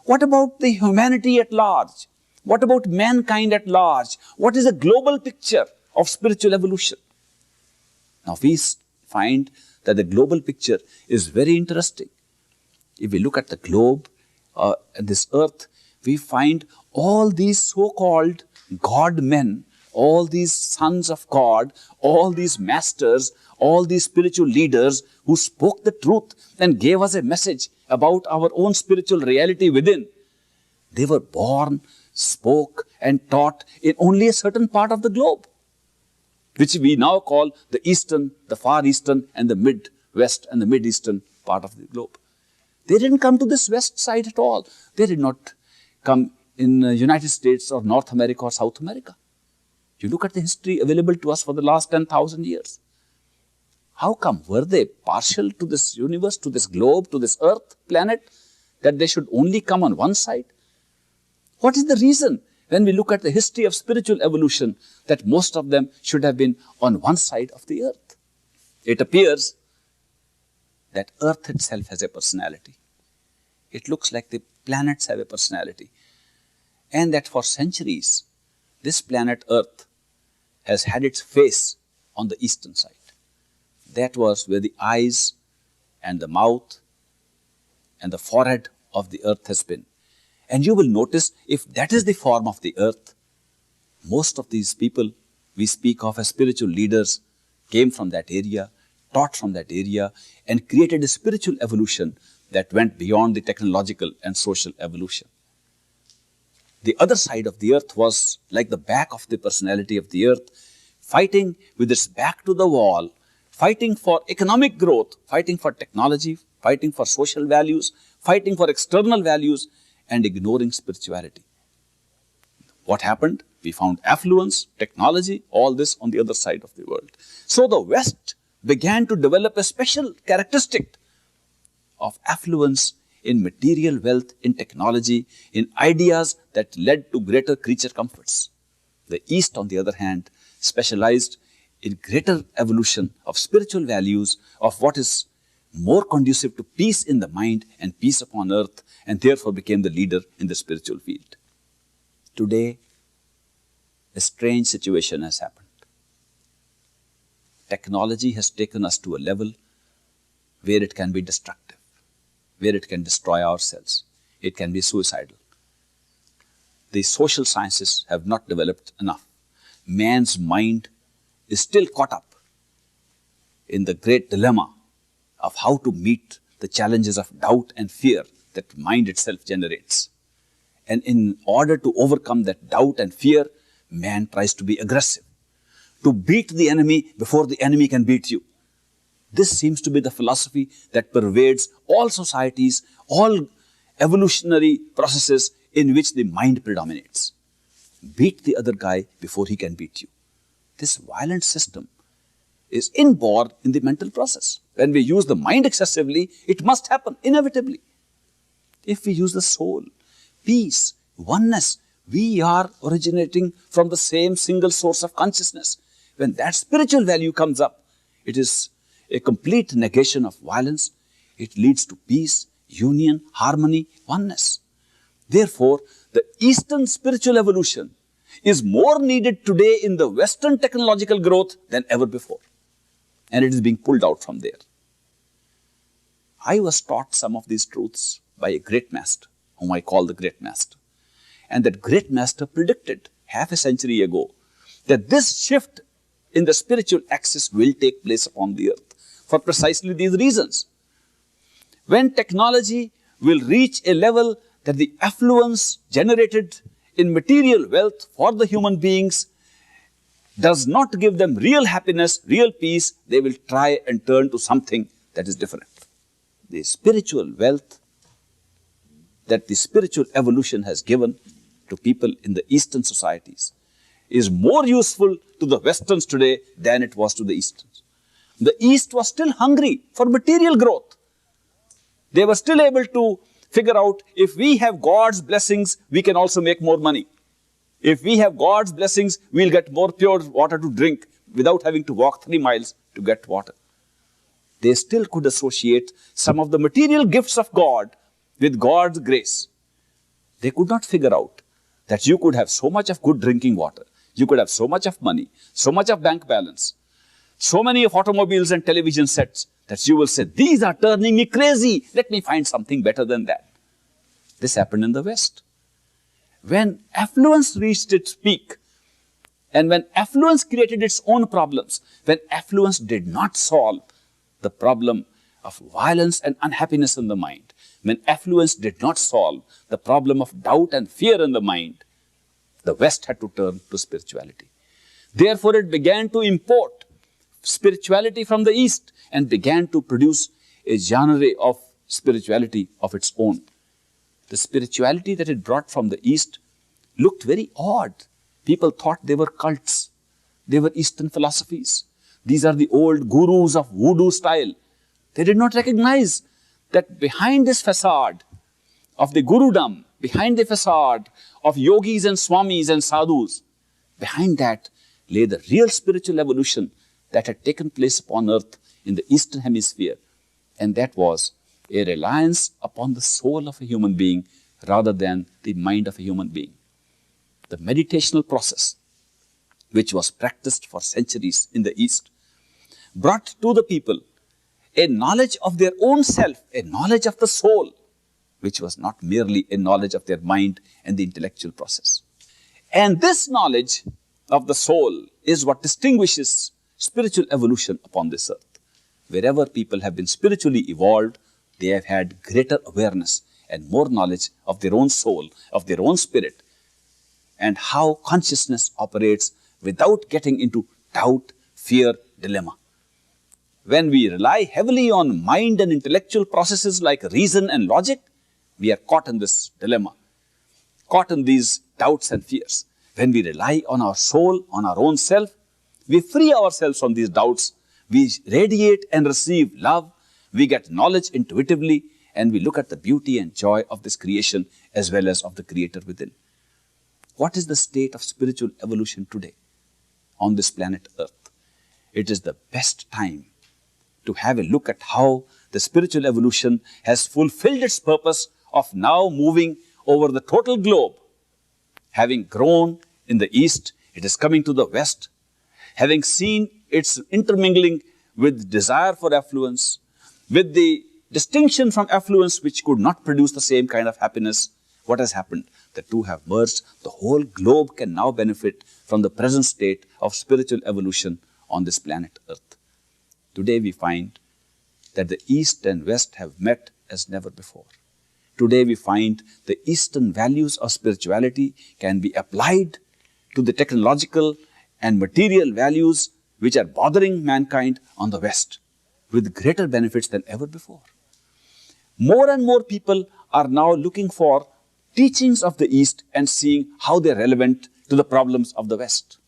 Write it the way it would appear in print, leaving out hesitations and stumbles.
What about the humanity at large? What about mankind at large? What is the global picture of spiritual evolution? Now we find that the global picture is very interesting. If we look at the globe, this earth, we find all these so-called God men, all these sons of God, all these masters, all these spiritual leaders who spoke the truth and gave us a message about our own spiritual reality within. They were born, spoke and taught in only a certain part of the globe, which we now call the Eastern, the Far Eastern and the Mid-West and the Mid-Eastern part of the globe. They didn't come to this West side at all. They did not come in the United States or North America or South America. You look at the history available to us for the last 10,000 years. How come? Were they partial to this universe, to this globe, to this earth planet, that they should only come on one side? What is the reason, when we look at the history of spiritual evolution, that most of them should have been on one side of the earth? It appears that earth itself has a personality. It looks like the planets have a personality. And that for centuries, this planet Earth has had its face on the eastern side. That was where the eyes and the mouth and the forehead of the earth has been. And you will notice, if that is the form of the earth, most of these people we speak of as spiritual leaders came from that area, taught from that area, and created a spiritual evolution that went beyond the technological and social evolution. The other side of the earth was like the back of the personality of the earth, fighting with its back to the wall, fighting for economic growth, fighting for technology, fighting for social values, fighting for external values, and ignoring spirituality. What happened? We found affluence, technology, all this on the other side of the world. So the West began to develop a special characteristic of affluence in material wealth, in technology, in ideas that led to greater creature comforts. The East, on the other hand, specialized in greater evolution of spiritual values, of what is more conducive to peace in the mind and peace upon earth, and therefore became the leader in the spiritual field. Today, a strange situation has happened. Technology has taken us to a level where it can be destructive, where it can destroy ourselves. It can be suicidal. The social sciences have not developed enough. Man's mind is still caught up in the great dilemma of how to meet the challenges of doubt and fear that mind itself generates. And in order to overcome that doubt and fear, man tries to be aggressive, to beat the enemy before the enemy can beat you. This seems to be the philosophy that pervades all societies, all evolutionary processes in which the mind predominates. Beat the other guy before he can beat you. This violent system is inborn in the mental process. When we use the mind excessively, it must happen inevitably. If we use the soul, peace, oneness, we are originating from the same single source of consciousness. When that spiritual value comes up, it is a complete negation of violence. It leads to peace, union, harmony, oneness. Therefore, the Eastern spiritual evolution is more needed today in the Western technological growth than ever before. And it is being pulled out from there. I was taught some of these truths by a great master, whom I call the great master. And that great master predicted half a century ago that this shift in the spiritual axis will take place upon the earth for precisely these reasons. When technology will reach a level that the affluence generated in material wealth for the human beings does not give them real happiness, real peace, they will try and turn to something that is different. The spiritual wealth that the spiritual evolution has given to people in the Eastern societies is more useful to the Westerns today than it was to the Easterns. The East was still hungry for material growth. They were still able to figure out, if we have God's blessings, we can also make more money. If we have God's blessings, we'll get more pure water to drink without having to walk 3 miles to get water. They still could associate some of the material gifts of God with God's grace. They could not figure out that you could have so much of good drinking water, you could have so much of money, so much of bank balance, so many of automobiles and television sets, that you will say, these are turning me crazy. Let me find something better than that. This happened in the West. When affluence reached its peak, and when affluence created its own problems, when affluence did not solve the problem of violence and unhappiness in the mind, when affluence did not solve the problem of doubt and fear in the mind, the West had to turn to spirituality. Therefore, it began to import spirituality from the East and began to produce a genre of spirituality of its own. The spirituality that it brought from the East looked very odd. People thought they were cults. They were Eastern philosophies. These are the old gurus of voodoo style. They did not recognize that behind this facade of the gurudom, behind the facade of yogis and swamis and sadhus, behind that lay the real spiritual evolution that had taken place upon earth in the Eastern hemisphere. And that was a reliance upon the soul of a human being rather than the mind of a human being. The meditational process, which was practiced for centuries in the East, brought to the people a knowledge of their own self, a knowledge of the soul, which was not merely a knowledge of their mind and the intellectual process. And this knowledge of the soul is what distinguishes spiritual evolution upon this earth. Wherever people have been spiritually evolved, they have had greater awareness and more knowledge of their own soul, of their own spirit, and how consciousness operates without getting into doubt, fear, dilemma. When we rely heavily on mind and intellectual processes like reason and logic, we are caught in this dilemma, caught in these doubts and fears. When we rely on our soul, on our own self, we free ourselves from these doubts. We radiate and receive love. We get knowledge intuitively, and we look at the beauty and joy of this creation as well as of the Creator within. What is the state of spiritual evolution today on this planet Earth? It is the best time to have a look at how the spiritual evolution has fulfilled its purpose of now moving over the total globe. Having grown in the East, it is coming to the West. Having seen its intermingling with desire for affluence, with the distinction from affluence which could not produce the same kind of happiness, what has happened? The two have merged. The whole globe can now benefit from the present state of spiritual evolution on this planet Earth. Today we find that the East and West have met as never before. Today we find the Eastern values of spirituality can be applied to the technological and material values which are bothering mankind on the West with greater benefits than ever before. More and more people are now looking for teachings of the East and seeing how they are relevant to the problems of the West.